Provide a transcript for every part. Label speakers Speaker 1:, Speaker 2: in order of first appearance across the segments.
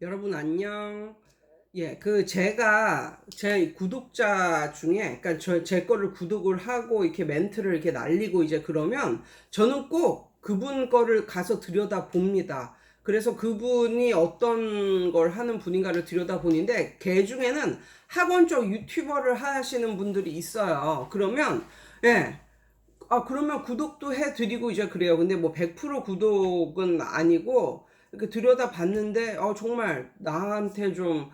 Speaker 1: 여러분 안녕. 제가 제 구독자 중에, 그러니까 제 거를 구독을 하고 이렇게 멘트를 이렇게 날리고 이제 그러면 저는 꼭 그분 거를 가서 들여다 봅니다. 그래서 그분이 어떤 걸 하는 분인가를 들여다 보는데, 걔 중에는 학원 쪽 유튜버를 하시는 분들이 있어요. 그러면 구독도 해드리고 이제 그래요. 근데 뭐 100% 구독은 아니고, 이렇게 들여다 봤는데, 정말 나한테 좀,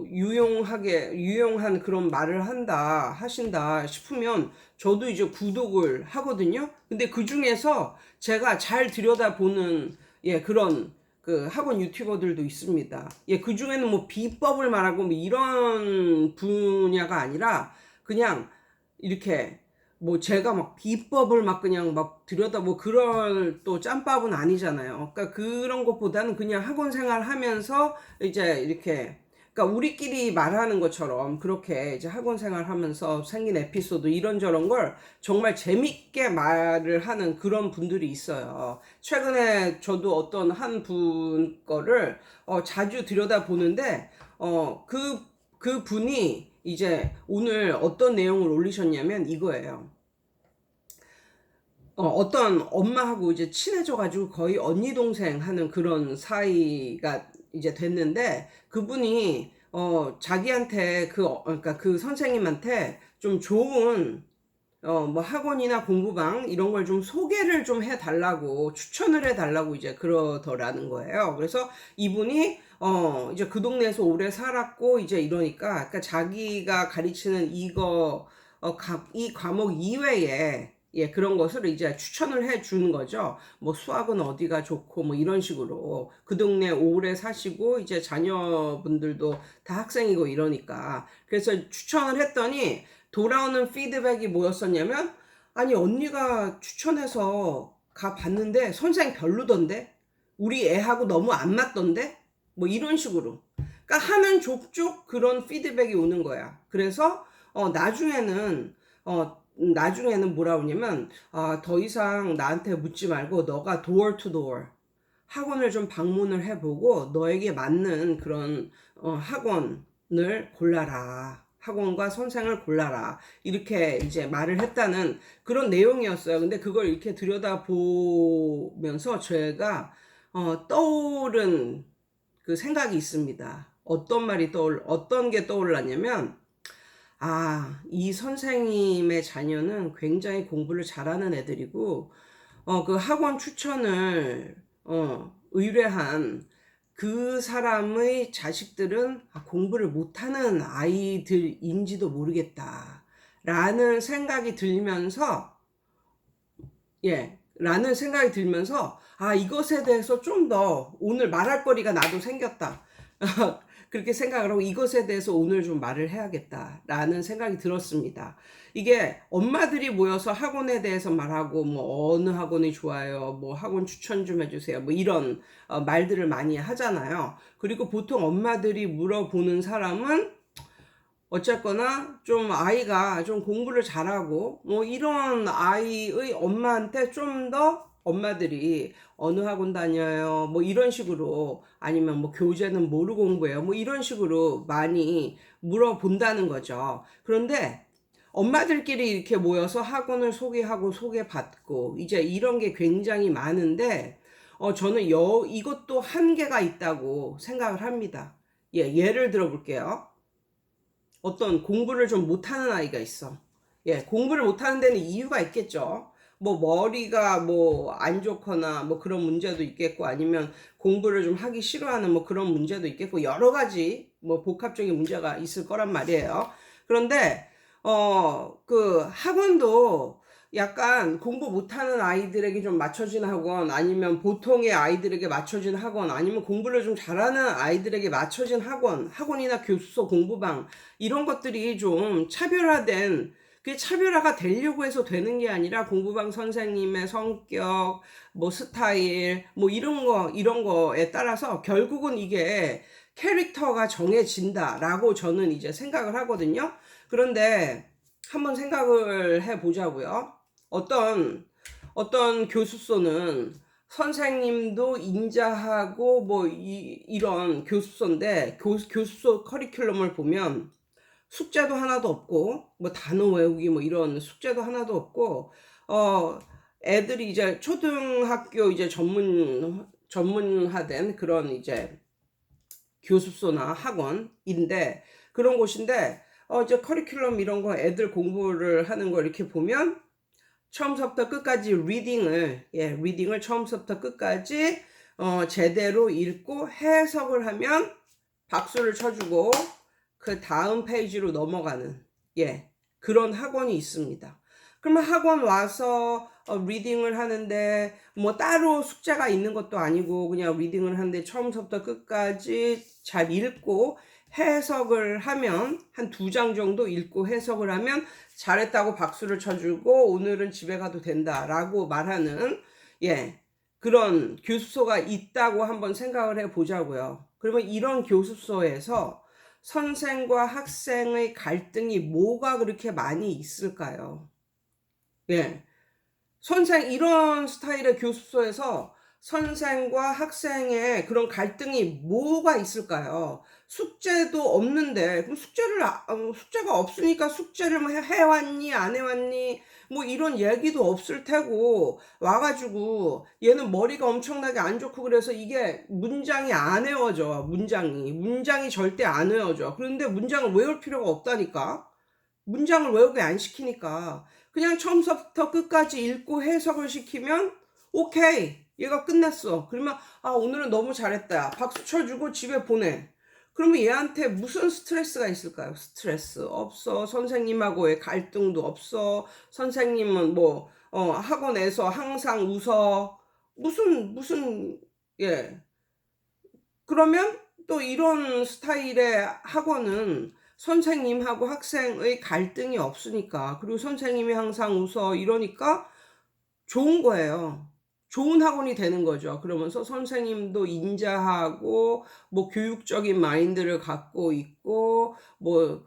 Speaker 1: 유용한 그런 말을 하신다 싶으면, 저도 이제 구독을 하거든요. 근데 그 중에서 제가 잘 들여다보는, 그런, 그 학원 유튜버들도 있습니다. 그 중에는 뭐 비법을 말하고 뭐 이런 분야가 아니라, 그냥 이렇게 뭐 제가 막 비법을 막 그냥 막 들여다 뭐 그런 또 짬밥은 아니잖아요. 그러니까 그런 것보다는 그냥 학원 생활 하면서 이제 이렇게, 그러니까 우리끼리 말하는 것처럼 그렇게 이제 학원 생활 하면서 생긴 에피소드 이런저런 걸 정말 재밌게 말을 하는 그런 분들이 있어요. 최근에 저도 어떤 한 분 거를 자주 들여다 보는데, 그 분이 이제 오늘 어떤 내용을 올리셨냐면 이거예요. 어떤 엄마하고 이제 친해져가지고 거의 언니 동생 하는 그런 사이가 이제 됐는데, 그분이 자기한테 그러니까 그 선생님한테 좀 좋은 뭐 학원이나 공부방 이런 걸 좀 소개를 좀 해달라고, 추천을 해달라고 이제 그러더라는 거예요. 그래서 이분이 이제 그 동네에서 오래 살았고 이제 이러니까, 그러니까 자기가 가르치는 이 과목 이외에 그런 것을 이제 추천을 해 주는 거죠. 뭐 수학은 어디가 좋고 뭐 이런 식으로, 그 동네 오래 사시고 이제 자녀분들도 다 학생이고 이러니까, 그래서 추천을 했더니 돌아오는 피드백이 뭐였었냐면, 아니 언니가 추천해서 가 봤는데 선생님 별로던데, 우리 애하고 너무 안 맞던데, 뭐 이런 식으로, 그러니까 하면 족족 그런 피드백이 오는 거야. 그래서 나중에는 뭐라 그러냐면, 더 이상 나한테 묻지 말고 너가 door to door 학원을 좀 방문을 해보고 너에게 맞는 그런 학원을 골라라. 학원과 선생을 골라라. 이렇게 이제 말을 했다는 그런 내용이었어요. 근데 그걸 이렇게 들여다보면서 제가 떠오른 그 생각이 있습니다. 어떤 게 떠올랐냐면, 이 선생님의 자녀는 굉장히 공부를 잘하는 애들이고, 그 학원 추천을, 의뢰한 그 사람의 자식들은 공부를 못하는 아이들인지도 모르겠다. 라는 생각이 들면서, 이것에 대해서 좀 더 오늘 말할 거리가 나도 생겼다. 그렇게 생각을 하고 이것에 대해서 오늘 좀 말을 해야겠다라는 생각이 들었습니다. 이게 엄마들이 모여서 학원에 대해서 말하고, 뭐 어느 학원이 좋아요, 뭐 학원 추천 좀 해주세요, 뭐 이런 말들을 많이 하잖아요. 그리고 보통 엄마들이 물어보는 사람은 어쨌거나 좀 아이가 좀 공부를 잘하고 뭐 이런 아이의 엄마한테 좀 더, 엄마들이 어느 학원 다녀요 뭐 이런 식으로, 아니면 뭐 교재는 뭐로 공부해요 뭐 이런 식으로 많이 물어본다는 거죠. 그런데 엄마들끼리 이렇게 모여서 학원을 소개하고 소개받고 이제 이런 게 굉장히 많은데, 저는 이것도 한계가 있다고 생각을 합니다. 예를 들어 볼게요. 어떤 공부를 좀 못하는 아이가 있어. 공부를 못하는 데는 이유가 있겠죠. 뭐 머리가 뭐 안 좋거나 뭐 그런 문제도 있겠고, 아니면 공부를 좀 하기 싫어하는 뭐 그런 문제도 있겠고, 여러 가지 뭐 복합적인 문제가 있을 거란 말이에요. 그런데 그 학원도 약간 공부 못하는 아이들에게 좀 맞춰진 학원, 아니면 보통의 아이들에게 맞춰진 학원, 아니면 공부를 좀 잘하는 아이들에게 맞춰진 학원이나 교수소 공부방, 이런 것들이 좀 그게 차별화가 되려고 해서 되는 게 아니라, 공부방 선생님의 성격, 뭐 스타일, 뭐 이런 거에 따라서 결국은 이게 캐릭터가 정해진다라고 저는 이제 생각을 하거든요. 그런데 한번 생각을 해 보자고요. 어떤 교수소는 선생님도 인자하고 뭐 이런 교습소인데 교습소 커리큘럼을 보면 숙제도 하나도 없고 뭐 단어 외우기 뭐 이런 숙제도 하나도 없고 어 애들이 이제 초등학교 이제 전문화된 그런 이제 교습소나 학원인데 그런 곳인데 이제 커리큘럼 이런 거 애들 공부를 하는 거 이렇게 보면 처음서부터 끝까지 리딩을 처음서부터 끝까지 제대로 읽고 해석을 하면 박수를 쳐주고 그 다음 페이지로 넘어가는 그런 학원이 있습니다. 그러면 학원 와서 리딩을 하는데 뭐 따로 숙제가 있는 것도 아니고 그냥 리딩을 하는데 처음부터 끝까지 잘 읽고 해석을 하면 한 2장 정도 읽고 해석을 하면 잘했다고 박수를 쳐주고 오늘은 집에 가도 된다라고 말하는 그런 교습소가 있다고 한번 생각을 해보자고요. 그러면 이런 교습소에서 선생과 학생의 갈등이 뭐가 그렇게 많이 있을까요? 이런 스타일의 교습소에서 선생과 학생의 그런 갈등이 뭐가 있을까요? 숙제도 없는데, 그럼 숙제가 없으니까 숙제를 뭐 해왔니, 안 해왔니, 뭐 이런 얘기도 없을 테고, 와가지고, 얘는 머리가 엄청나게 안 좋고 그래서 이게 문장이 안 외워져, 문장이 절대 안 외워져. 그런데 문장을 외울 필요가 없다니까? 문장을 외우게 안 시키니까. 그냥 처음부터 끝까지 읽고 해석을 시키면 오케이 얘가 끝났어. 그러면 오늘은 너무 잘했다 박수 쳐주고 집에 보내. 그러면 얘한테 무슨 스트레스가 있을까요? 스트레스 없어. 선생님하고의 갈등도 없어. 선생님은 뭐 학원에서 항상 웃어. 무슨 그러면 또 이런 스타일의 학원은 선생님하고 학생의 갈등이 없으니까, 그리고 선생님이 항상 웃어 이러니까 좋은 거예요. 좋은 학원이 되는 거죠. 그러면서 선생님도 인자하고 뭐 교육적인 마인드를 갖고 있고 뭐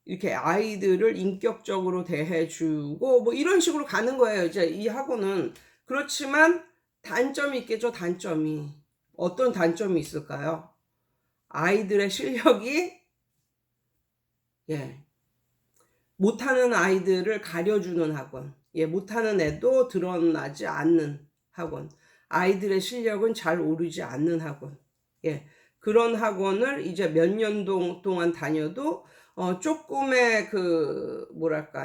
Speaker 1: 이렇게 아이들을 인격적으로 대해주고 뭐 이런 식으로 가는 거예요. 이제 이 학원은. 그렇지만 단점이 있겠죠. 단점이. 어떤 단점이 있을까요? 아이들의 실력이 못하는 아이들을 가려주는 학원. 못하는 애도 드러나지 않는 학원. 아이들의 실력은 잘 오르지 않는 학원. 그런 학원을 이제 몇 년 동안 다녀도 조금의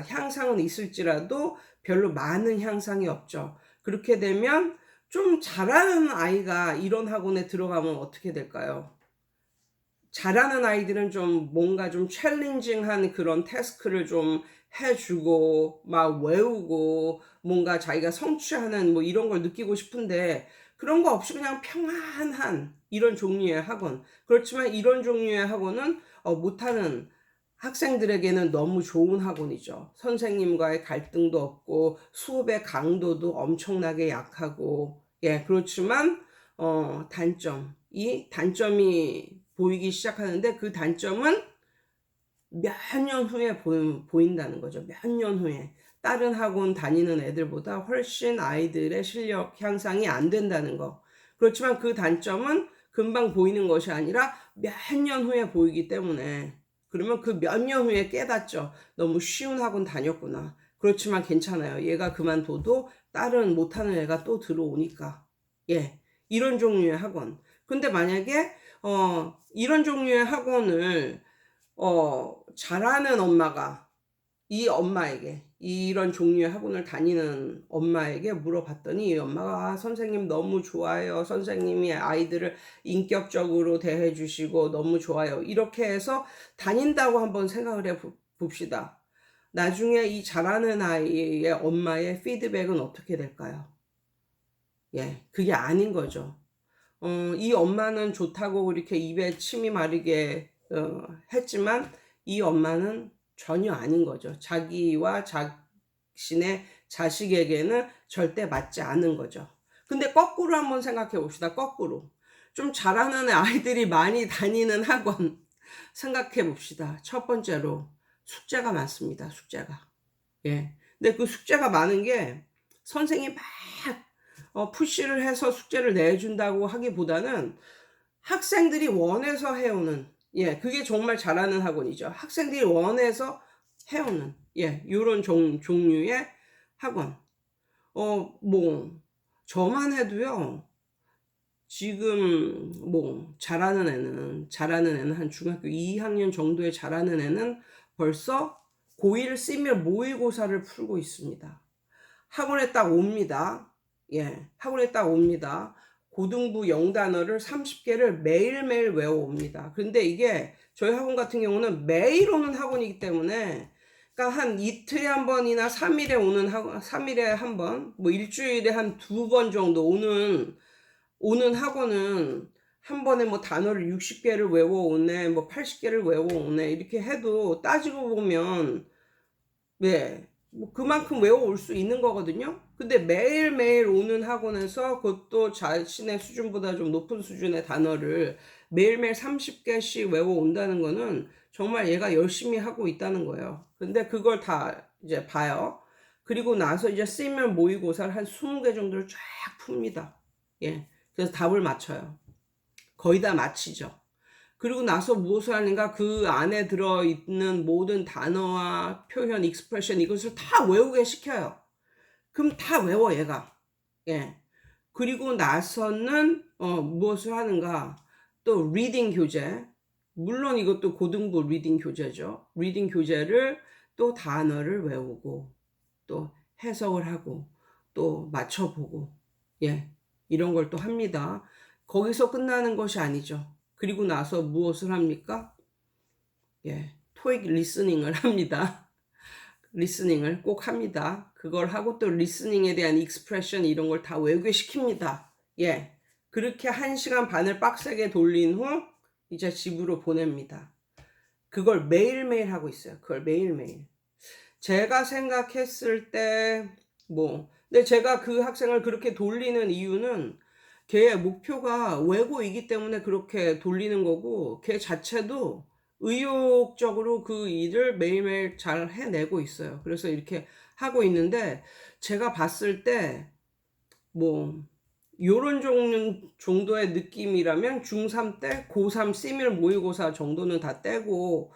Speaker 1: 향상은 있을지라도 별로 많은 향상이 없죠. 그렇게 되면 좀 잘하는 아이가 이런 학원에 들어가면 어떻게 될까요? 잘하는 아이들은 좀 뭔가 좀 챌린징한 그런 태스크를 좀 해주고 막 외우고 뭔가 자기가 성취하는 뭐 이런 걸 느끼고 싶은데 그런 거 없이 그냥 평안한 이런 종류의 학원. 그렇지만 이런 종류의 학원은 못하는 학생들에게는 너무 좋은 학원이죠. 선생님과의 갈등도 없고 수업의 강도도 엄청나게 약하고 그렇지만 단점이 보이기 시작하는데 그 단점은 몇 년 후에 보인다는 거죠. 몇 년 후에 다른 학원 다니는 애들보다 훨씬 아이들의 실력 향상이 안 된다는 거. 그렇지만 그 단점은 금방 보이는 것이 아니라 몇 년 후에 보이기 때문에 그러면 그 몇 년 후에 깨닫죠. 너무 쉬운 학원 다녔구나. 그렇지만 괜찮아요. 얘가 그만둬도 다른 못하는 애가 또 들어오니까. 이런 종류의 학원. 근데 만약에 이런 종류의 학원을 잘하는 엄마가 이런 종류의 학원을 다니는 엄마에게 물어봤더니 이 엄마가 선생님 너무 좋아요. 선생님이 아이들을 인격적으로 대해주시고 너무 좋아요. 이렇게 해서 다닌다고 한번 생각을 해봅시다. 나중에 이 잘하는 아이의 엄마의 피드백은 어떻게 될까요? 그게 아닌 거죠. 이 엄마는 좋다고 이렇게 입에 침이 마르게 했지만 이 엄마는 전혀 아닌 거죠. 자기와 자신의 자식에게는 절대 맞지 않은 거죠. 근데 거꾸로 한번 생각해 봅시다. 거꾸로. 좀 잘하는 아이들이 많이 다니는 학원 생각해 봅시다. 첫 번째로 숙제가 많습니다. 숙제가. 근데 그 숙제가 많은 게 선생님이 막 푸시를 해서 숙제를 내준다고 하기보다는 학생들이 원해서 해오는, 예, 그게 정말 잘하는 학원이죠. 학생들이 원해서 해오는, 예, 요런 종류의 학원. 뭐 저만 해도요, 지금 뭐 잘하는 애는 한 중학교 2학년 정도에 잘하는 애는 벌써 고1 시밀 모의고사를 풀고 있습니다. 학원에 딱 옵니다. 예, 학원에 딱 옵니다. 고등부 영단어를 30개를 매일매일 외워옵니다. 그런데 이게 저희 학원 같은 경우는 매일 오는 학원이기 때문에, 그러니까 한 이틀에 한 번이나 3일에 오는 학원, 3일에 한 번, 뭐 일주일에 한 2번 정도 오는 학원은 한 번에 뭐 단어를 60개를 외워오네, 뭐 80개를 외워오네, 이렇게 해도 따지고 보면, 네, 뭐 그만큼 외워올 수 있는 거거든요. 근데 매일매일 오는 학원에서 그것도 자신의 수준보다 좀 높은 수준의 단어를 매일매일 30개씩 외워온다는 거는 정말 얘가 열심히 하고 있다는 거예요. 근데 그걸 다 이제 봐요. 그리고 나서 이제 쓰이면 모의고사를 한 20개 정도를 쫙 풉니다. 예. 그래서 답을 맞춰요. 거의 다 맞히죠. 그리고 나서 무엇을 하는가, 그 안에 들어있는 모든 단어와 표현, 익스프레션, 이것을 다 외우게 시켜요. 그럼 다 외워, 얘가. 예. 그리고 나서는 무엇을 하는가, 또 리딩 교재, 물론 이것도 고등부 리딩 교재죠. 리딩 교재를 또 단어를 외우고 또 해석을 하고 또 맞춰보고, 예, 이런 걸 또 합니다. 거기서 끝나는 것이 아니죠. 그리고 나서 무엇을 합니까? 예, 토익 리스닝을 합니다. 리스닝을 꼭 합니다. 그걸 하고 또 리스닝에 대한 익스프레션 이런 걸 다 외우게 시킵니다. 예, 그렇게 1시간 반을 빡세게 돌린 후 이제 집으로 보냅니다. 그걸 매일매일 하고 있어요. 그걸 매일매일. 제가 생각했을 때 근데 제가 그 학생을 그렇게 돌리는 이유는 걔의 목표가 외고이기 때문에 그렇게 돌리는 거고, 걔 자체도 의욕적으로 그 일을 매일매일 잘 해내고 있어요. 그래서 이렇게 하고 있는데, 제가 봤을 때 요런 정도의 느낌이라면 중3 때 고3 시밀 모의고사 정도는 다 떼고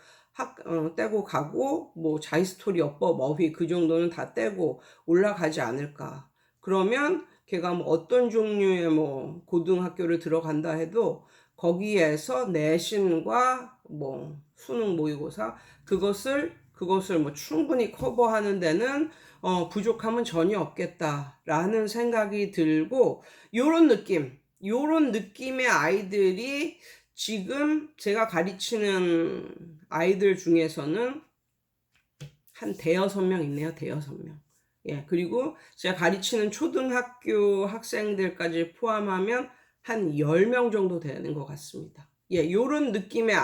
Speaker 1: 떼고 가고, 뭐 자이스토리, 어법, 어휘 그 정도는 다 떼고 올라가지 않을까. 그러면 걔가 뭐 어떤 종류의 뭐 고등학교를 들어간다 해도 거기에서 내신과 뭐 수능 모의고사 그것을 뭐 충분히 커버하는 데는 부족함은 전혀 없겠다라는 생각이 들고, 요런 느낌의 아이들이 지금 제가 가르치는 아이들 중에서는 한 대여섯 명 있네요. 대여섯 명. 예, 그리고 제가 가르치는 초등학교 학생들까지 포함하면 한 10명 정도 되는 것 같습니다. 예, 요런 느낌의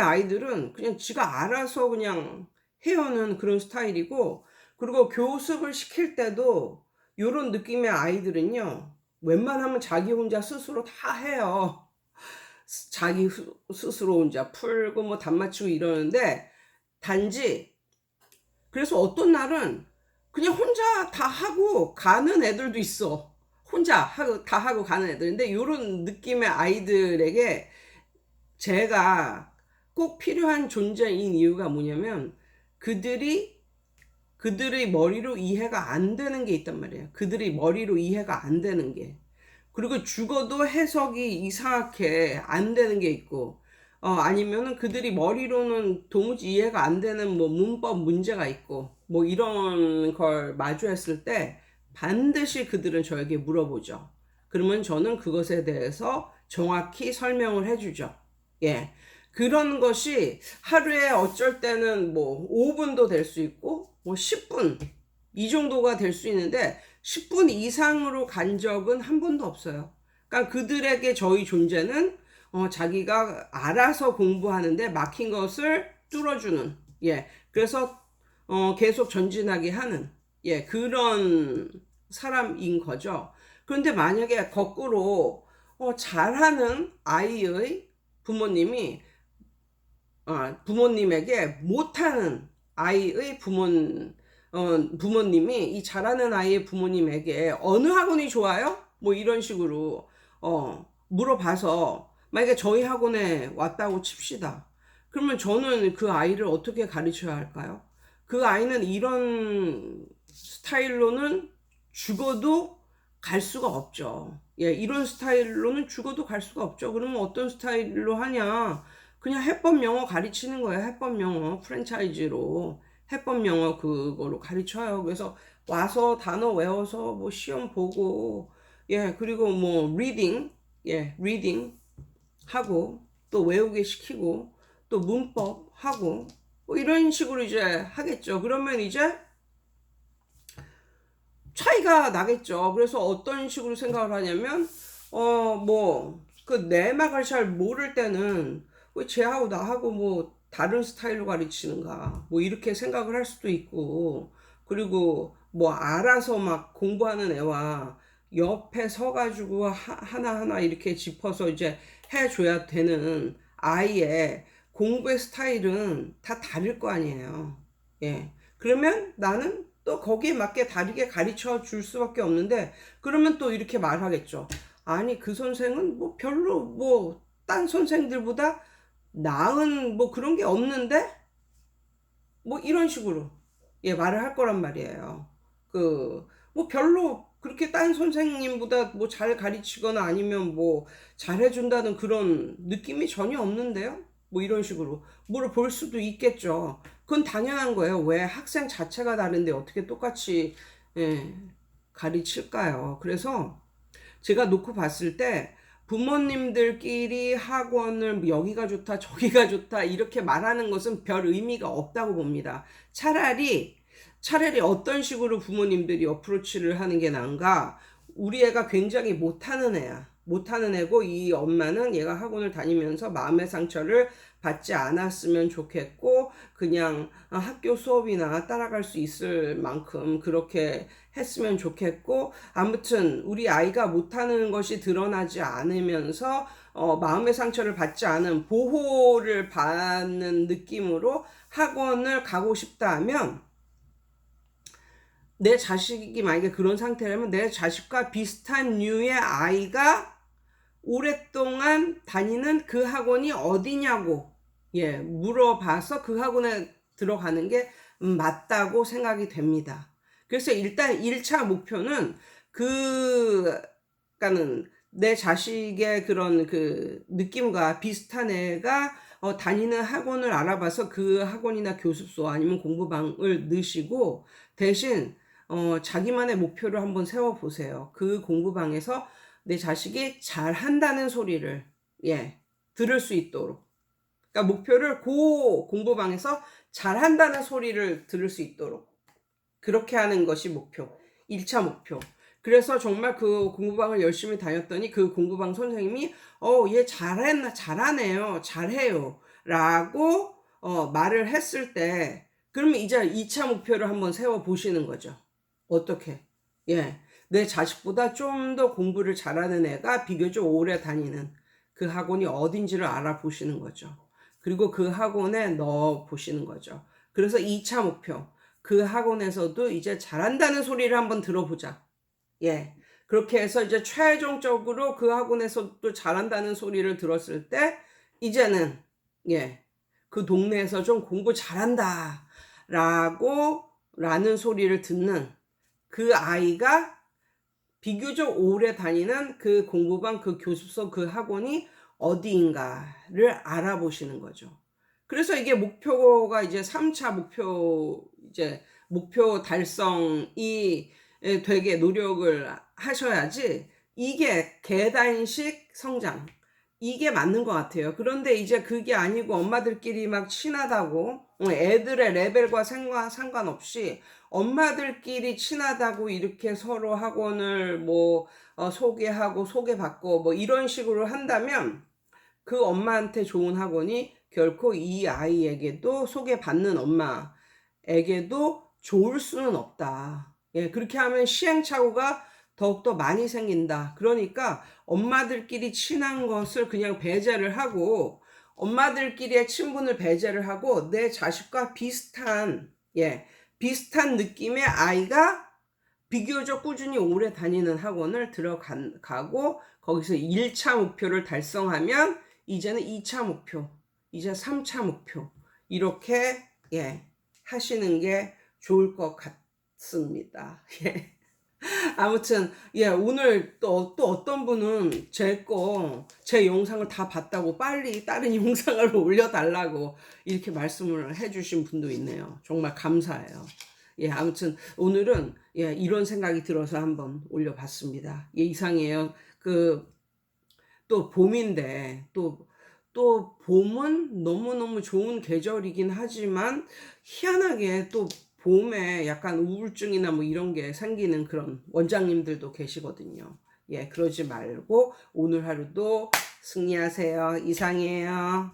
Speaker 1: 아이들은 그냥 지가 알아서 그냥 해오는 그런 스타일이고, 그리고 교습을 시킬 때도 요런 느낌의 아이들은요, 웬만하면 자기 혼자 스스로 다 해요. 자기 스스로 혼자 풀고 뭐 답 맞추고 이러는데, 단지 그래서 어떤 날은 그냥 혼자 다 하고 가는 애들도 있어. 혼자 다 하고 가는 애들인데, 요런 느낌의 아이들에게 제가 꼭 필요한 존재인 이유가 뭐냐면, 그들의 머리로 이해가 안 되는 게 있단 말이에요. 그들이 머리로 이해가 안 되는 게. 그리고 죽어도 해석이 이상하게 안 되는 게 있고, 아니면은 그들이 머리로는 도무지 이해가 안 되는 뭐 문법 문제가 있고, 뭐 이런 걸 마주했을 때 반드시 그들은 저에게 물어보죠. 그러면 저는 그것에 대해서 정확히 설명을 해주죠. 예. 그런 것이 하루에 어쩔 때는 뭐 5분도 될 수 있고, 뭐 10분, 이 정도가 될 수 있는데, 10분 이상으로 간 적은 한 번도 없어요. 그러니까 그들에게 저희 존재는 자기가 알아서 공부하는데 막힌 것을 뚫어주는, 예, 그래서 계속 전진하게 하는, 예, 그런 사람인 거죠. 그런데 만약에 거꾸로 잘하는 아이의 부모님에게 못하는 아이의 부모님이 이 잘하는 아이의 부모님에게 어느 학원이 좋아요? 뭐 이런 식으로 물어봐서 만약에 저희 학원에 왔다고 칩시다. 그러면 저는 그 아이를 어떻게 가르쳐야 할까요? 그 아이는 이런 스타일로는 죽어도 갈 수가 없죠. 예, 이런 스타일로는 죽어도 갈 수가 없죠. 그러면 어떤 스타일로 하냐? 그냥 해법 영어 가르치는 거예요. 해법 영어 프랜차이즈로 해법 영어 그거로 가르쳐요. 그래서 와서 단어 외워서 뭐 시험 보고 예, 그리고 뭐 리딩 예, 리딩 하고 또 외우게 시키고 또 문법 하고 뭐 이런 식으로 이제 하겠죠. 그러면 이제 차이가 나겠죠. 그래서 어떤 식으로 생각을 하냐면 뭐 그 내막을 잘 모를 때는 왜 쟤하고 나하고 뭐 다른 스타일로 가르치는가 뭐 이렇게 생각을 할 수도 있고, 그리고 뭐 알아서 막 공부하는 애와 옆에 서가지고 하나하나 이렇게 짚어서 이제 해줘야 되는 아이의 공부의 스타일은 다 다를 거 아니에요. 예. 그러면 나는 또 거기에 맞게 다르게 가르쳐 줄 수밖에 없는데, 그러면 또 이렇게 말하겠죠. 아니, 그 선생은 뭐 별로 뭐 딴 선생들보다 나은 뭐 그런 게 없는데? 뭐 이런 식으로 예, 말을 할 거란 말이에요. 그 뭐 별로 그렇게 딴 선생님보다 뭐 잘 가르치거나 아니면 뭐 잘해준다는 그런 느낌이 전혀 없는데요. 뭐 이런 식으로 물어볼 수도 있겠죠. 그건 당연한 거예요. 왜 학생 자체가 다른데 어떻게 똑같이 예, 가르칠까요? 그래서 제가 놓고 봤을 때 부모님들끼리 학원을 여기가 좋다 저기가 좋다 이렇게 말하는 것은 별 의미가 없다고 봅니다. 차라리 어떤 식으로 부모님들이 어프로치를 하는 게 나은가? 우리 애가 굉장히 못하는 애야. 못하는 애고 이 엄마는 얘가 학원을 다니면서 마음의 상처를 받지 않았으면 좋겠고 그냥 학교 수업이나 따라갈 수 있을 만큼 그렇게 했으면 좋겠고, 아무튼 우리 아이가 못하는 것이 드러나지 않으면서 마음의 상처를 받지 않은 보호를 받는 느낌으로 학원을 가고 싶다 하면, 내 자식이 만약에 그런 상태라면 내 자식과 비슷한 류의 아이가 오랫동안 다니는 그 학원이 어디냐고 예, 물어봐서 그 학원에 들어가는 게 맞다고 생각이 됩니다. 그래서 일단 1차 목표는 그러니까는 내 자식의 그런 그 느낌과 비슷한 애가 다니는 학원을 알아봐서 그 학원이나 교습소 아니면 공부방을 넣으시고, 대신 자기만의 목표를 한번 세워보세요. 그 공부방에서 내 자식이 잘한다는 소리를 예, 들을 수 있도록. 그러니까 목표를 그 공부방에서 잘한다는 소리를 들을 수 있도록 그렇게 하는 것이 목표. 1차 목표. 그래서 정말 그 공부방을 열심히 다녔더니 그 공부방 선생님이 얘 잘하네요. 잘해요. 라고 말을 했을 때, 그러면 이제 2차 목표를 한번 세워 보시는 거죠. 어떻게? 예. 내 자식보다 좀 더 공부를 잘하는 애가 비교적 오래 다니는 그 학원이 어딘지를 알아보시는 거죠. 그리고 그 학원에 넣어 보시는 거죠. 그래서 2차 목표. 그 학원에서도 이제 잘한다는 소리를 한번 들어보자. 예. 그렇게 해서 이제 최종적으로 그 학원에서도 잘한다는 소리를 들었을 때, 이제는, 예. 그 동네에서 좀 공부 잘한다. 라는 소리를 듣는 그 아이가 비교적 오래 다니는 그 공부방, 그 교습소, 그 학원이 어디인가를 알아보시는 거죠. 그래서 이게 목표가 이제 3차 목표 달성이 되게 노력을 하셔야지, 이게 계단식 성장, 이게 맞는 것 같아요. 그런데 이제 그게 아니고 엄마들끼리 막 친하다고, 애들의 레벨과 상관없이 엄마들끼리 친하다고 이렇게 서로 학원을 뭐 소개하고 소개받고 뭐 이런 식으로 한다면, 그 엄마한테 좋은 학원이 결코 이 아이에게도, 소개받는 엄마에게도 좋을 수는 없다. 예, 그렇게 하면 시행착오가 더욱더 많이 생긴다. 그러니까 엄마들끼리 친한 것을 그냥 배제를 하고, 엄마들끼리의 친분을 배제를 하고 내 자식과 비슷한 예, 비슷한 느낌의 아이가 비교적 꾸준히 오래 다니는 학원을 들어가고 거기서 1차 목표를 달성하면 이제는 2차 목표, 이제 3차 목표 이렇게 예, 하시는 게 좋을 것 같습니다. 예. 아무튼 예, 오늘 또 어떤 분은 제 영상을 다 봤다고 빨리 다른 영상을 올려달라고 이렇게 말씀을 해주신 분도 있네요. 정말 감사해요. 예, 아무튼 오늘은 예, 이런 생각이 들어서 한번 올려봤습니다. 예, 이상이에요. 또 봄인데 또 봄은 너무너무 좋은 계절이긴 하지만 희한하게 또 봄에 약간 우울증이나 뭐 이런 게 생기는 그런 원장님들도 계시거든요. 예, 그러지 말고 오늘 하루도 승리하세요. 이상이에요.